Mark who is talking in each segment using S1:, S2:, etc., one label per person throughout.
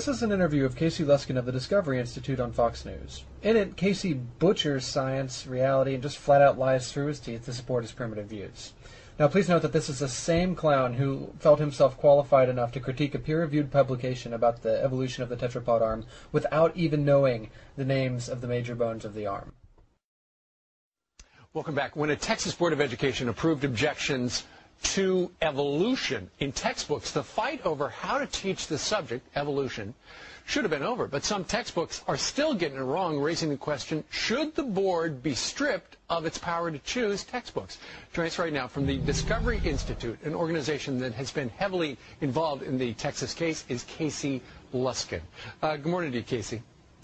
S1: This is an interview of Casey Luskin of the Discovery Institute on Fox News. In it, Casey butchers science, reality, and just flat-out lies through his teeth to support his primitive views. Now, please note that this is the same clown who felt himself qualified enough to critique a peer-reviewed publication about the evolution of the tetrapod arm without even knowing the names of the major bones of the arm.
S2: Welcome back. When a Texas Board of Education approved objections to evolution in textbooks, the fight over how to teach the subject, evolution, should have been over. But some textbooks are still getting it wrong, raising the question, should the board be stripped of its power to choose textbooks? Joining us right now from the Discovery Institute, an organization that has been heavily involved in the Texas case, is Casey Luskin. Good morning to you, Casey.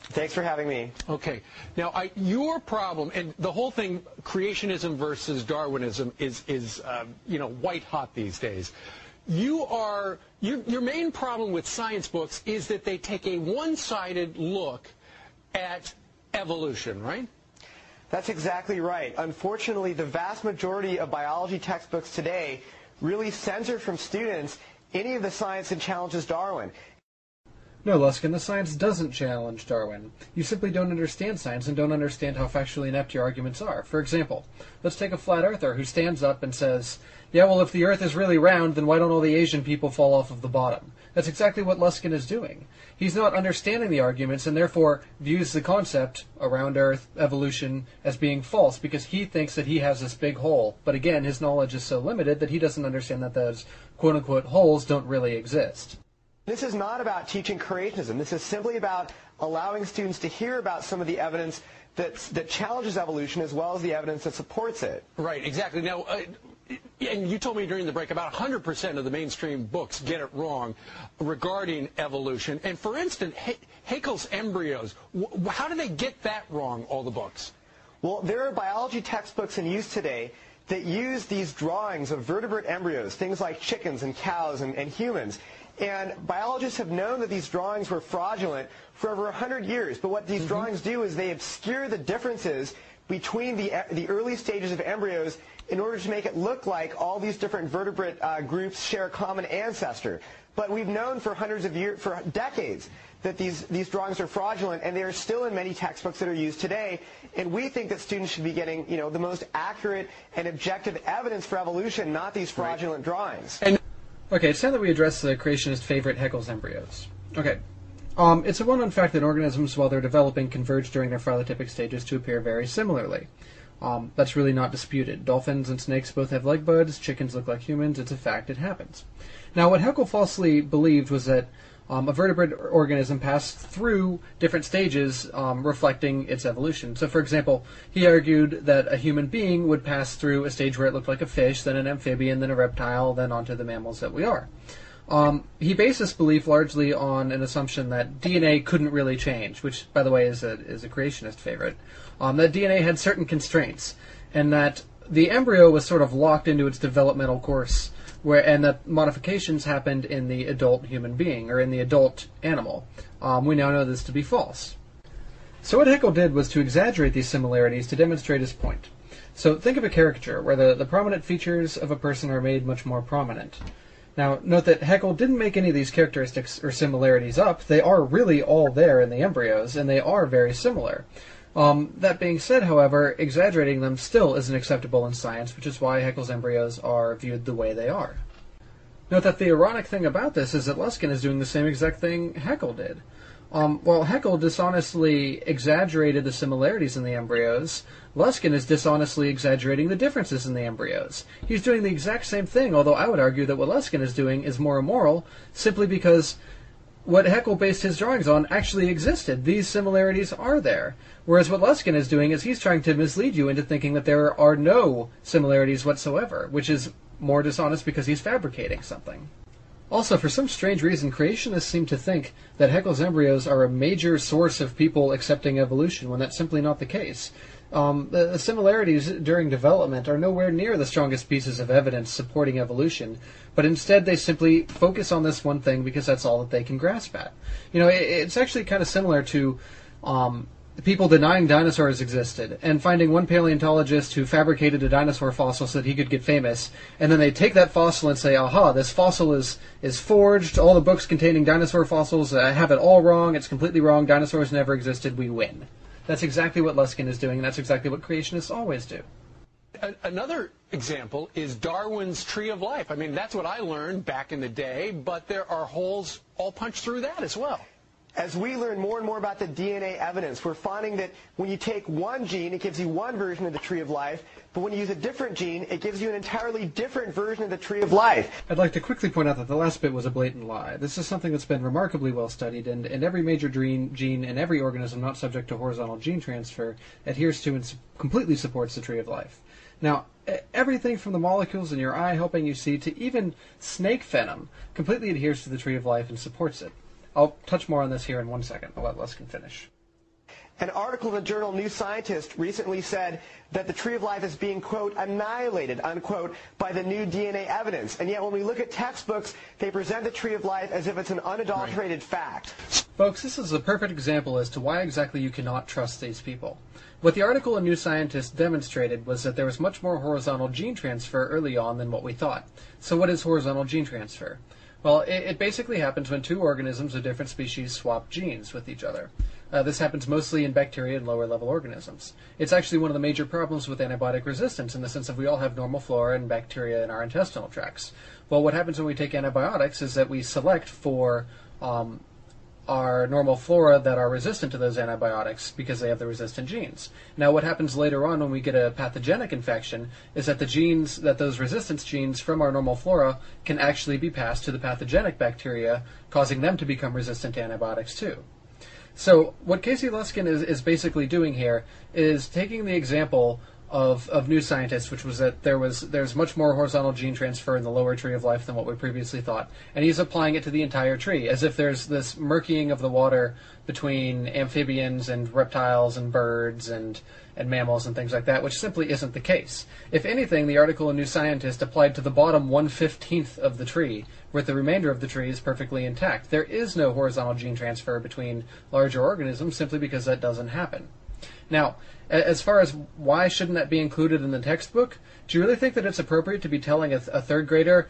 S3: Thanks for having me.
S2: Okay. Now, your problem, and the whole thing, creationism versus Darwinism, is white hot these days. Your main problem with science books is that they take a one-sided look at evolution, right?
S3: That's exactly right. Unfortunately, the vast majority of biology textbooks today really censor from students any of the science that challenges Darwin.
S1: No, Luskin, the science doesn't challenge Darwin. You simply don't understand science and don't understand how factually inept your arguments are. For example, let's take a flat earther who stands up and says, yeah, well, if the earth is really round, then why don't all the Asian people fall off of the bottom? That's exactly what Luskin is doing. He's not understanding the arguments and therefore views the concept, around earth, evolution, as being false because he thinks that he has this big hole. But again, his knowledge is so limited that he doesn't understand that those quote-unquote holes don't really exist.
S3: This is not about teaching creationism. This is simply about allowing students to hear about some of the evidence that challenges evolution as well as the evidence that supports it.
S2: Right, exactly. Now, and you told me during the break about 100% of the mainstream books get it wrong regarding evolution. And for instance, Haeckel's embryos, how do they get that wrong, all the books?
S3: Well, there are biology textbooks in use today that use these drawings of vertebrate embryos, things like chickens and cows and humans. And biologists have known that these drawings were fraudulent for over 100 years. But what these drawings do is they obscure the differences between the early stages of embryos in order to make it look like all these different vertebrate groups share a common ancestor. But we've known for hundreds of years, for decades, that these drawings are fraudulent, and they are still in many textbooks that are used today. And we think that students should be getting, the most accurate and objective evidence for evolution, not these fraudulent drawings.
S1: Okay, it's time that we address the creationist favorite, Haeckel's embryos. Okay. It's a well-known fact that organisms, while they're developing, converge during their phylotypic stages to appear very similarly. That's really not disputed. Dolphins and snakes both have leg buds, chickens look like humans, it's a fact, it happens. Now, what Haeckel falsely believed was that a vertebrate organism passed through different stages reflecting its evolution. So, for example, he argued that a human being would pass through a stage where it looked like a fish, then an amphibian, then a reptile, then onto the mammals that we are. He based this belief largely on an assumption that DNA couldn't really change, which, by the way, is a creationist favorite. That DNA had certain constraints, and that the embryo was sort of locked into its developmental course, and that modifications happened in the adult human being, or in the adult animal. We now know this to be false. So what Haeckel did was to exaggerate these similarities to demonstrate his point. So think of a caricature, where the prominent features of a person are made much more prominent. Now, note that Haeckel didn't make any of these characteristics or similarities up. They are really all there in the embryos, and they are very similar. That being said, however, exaggerating them still isn't acceptable in science, which is why Haeckel's embryos are viewed the way they are. Note that the ironic thing about this is that Luskin is doing the same exact thing Haeckel did. While Haeckel dishonestly exaggerated the similarities in the embryos, Luskin is dishonestly exaggerating the differences in the embryos. He's doing the exact same thing, although I would argue that what Luskin is doing is more immoral, simply because what Haeckel based his drawings on actually existed. These similarities are there. Whereas what Luskin is doing is he's trying to mislead you into thinking that there are no similarities whatsoever, which is more dishonest because he's fabricating something. Also, for some strange reason, creationists seem to think that Haeckel's embryos are a major source of people accepting evolution, when that's simply not the case. The similarities during development are nowhere near the strongest pieces of evidence supporting evolution, but instead they simply focus on this one thing because that's all that they can grasp at. It's actually kind of similar to people denying dinosaurs existed and finding one paleontologist who fabricated a dinosaur fossil so that he could get famous, and then they take that fossil and say, aha, this fossil is forged, all the books containing dinosaur fossils have it all wrong, it's completely wrong, dinosaurs never existed, we win. That's exactly what Luskin is doing, and that's exactly what creationists always do.
S2: Another example is Darwin's Tree of Life. I mean, that's what I learned back in the day, but there are holes all punched through that as well.
S3: As we learn more and more about the DNA evidence, we're finding that when you take one gene, it gives you one version of the Tree of Life, but when you use a different gene, it gives you an entirely different version of the Tree of Life.
S1: I'd like to quickly point out that the last bit was a blatant lie. This is something that's been remarkably well studied, and every major gene in every organism not subject to horizontal gene transfer adheres to and completely supports the Tree of Life. Now, everything from the molecules in your eye helping you see to even snake venom completely adheres to the Tree of Life and supports it. I'll touch more on this here in 1 second. I'll let Luskin finish.
S3: An article in the journal New Scientist recently said that the Tree of Life is being, quote, annihilated, unquote, by the new DNA evidence. And yet when we look at textbooks, they present the Tree of Life as if it's an unadulterated fact.
S1: Folks, this is a perfect example as to why exactly you cannot trust these people. What the article in New Scientist demonstrated was that there was much more horizontal gene transfer early on than what we thought. So what is horizontal gene transfer? Well, it basically happens when two organisms of different species swap genes with each other. This happens mostly in bacteria and lower-level organisms. It's actually one of the major problems with antibiotic resistance in the sense that we all have normal flora and bacteria in our intestinal tracts. Well, what happens when we take antibiotics is that we select for our normal flora that are resistant to those antibiotics because they have the resistant genes. Now, what happens later on when we get a pathogenic infection is that the genes, that those resistance genes from our normal flora can actually be passed to the pathogenic bacteria, causing them to become resistant to antibiotics too. So what Casey Luskin is basically doing here is taking the example of New Scientist, which was that there's much more horizontal gene transfer in the lower Tree of Life than what we previously thought, and he's applying it to the entire tree, as if there's this murkying of the water between amphibians and reptiles and birds and mammals and things like that, which simply isn't the case. If anything, the article in New Scientist applied to the bottom 1/15th of the tree, where the remainder of the tree is perfectly intact. There is no horizontal gene transfer between larger organisms simply because that doesn't happen. Now, as far as why shouldn't that be included in the textbook, do you really think that it's appropriate to be telling a third grader,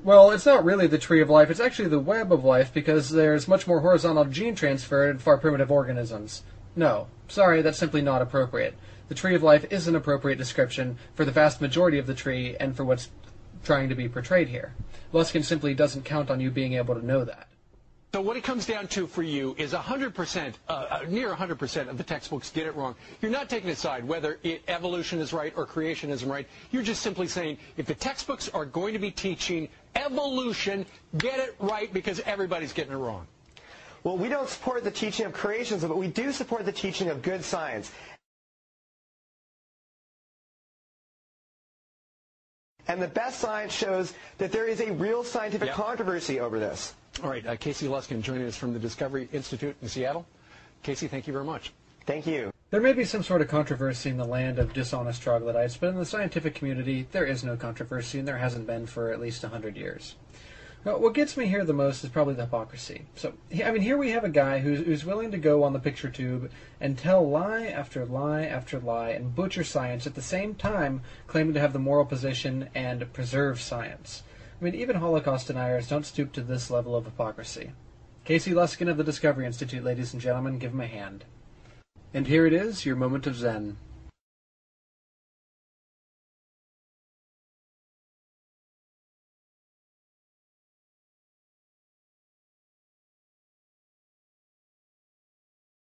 S1: well, it's not really the Tree of Life, it's actually the web of life because there's much more horizontal gene transfer in far primitive organisms? No. Sorry, that's simply not appropriate. The Tree of Life is an appropriate description for the vast majority of the tree and for what's trying to be portrayed here. Luskin simply doesn't count on you being able to know that.
S2: So what it comes down to for you is 100%, near 100% of the textbooks get it wrong. You're not taking a side whether evolution is right or creationism right. You're just simply saying if the textbooks are going to be teaching evolution, get it right because everybody's getting it wrong.
S3: Well, we don't support the teaching of creationism, but we do support the teaching of good science. And the best science shows that there is a real scientific controversy over this.
S2: All right, Casey Luskin joining us from the Discovery Institute in Seattle. Casey, thank you very much.
S3: Thank you.
S1: There may be some sort of controversy in the land of dishonest troglodytes, but in the scientific community, there is no controversy, and there hasn't been for at least 100 years. Now, what gets me here the most is probably the hypocrisy. So, I mean, here we have a guy who's willing to go on the picture tube and tell lie after lie after lie and butcher science at the same time claiming to have the moral position and preserve science. I mean, even Holocaust deniers don't stoop to this level of hypocrisy. Casey Luskin of the Discovery Institute, ladies and gentlemen, give him a hand. And here it is, your moment of Zen.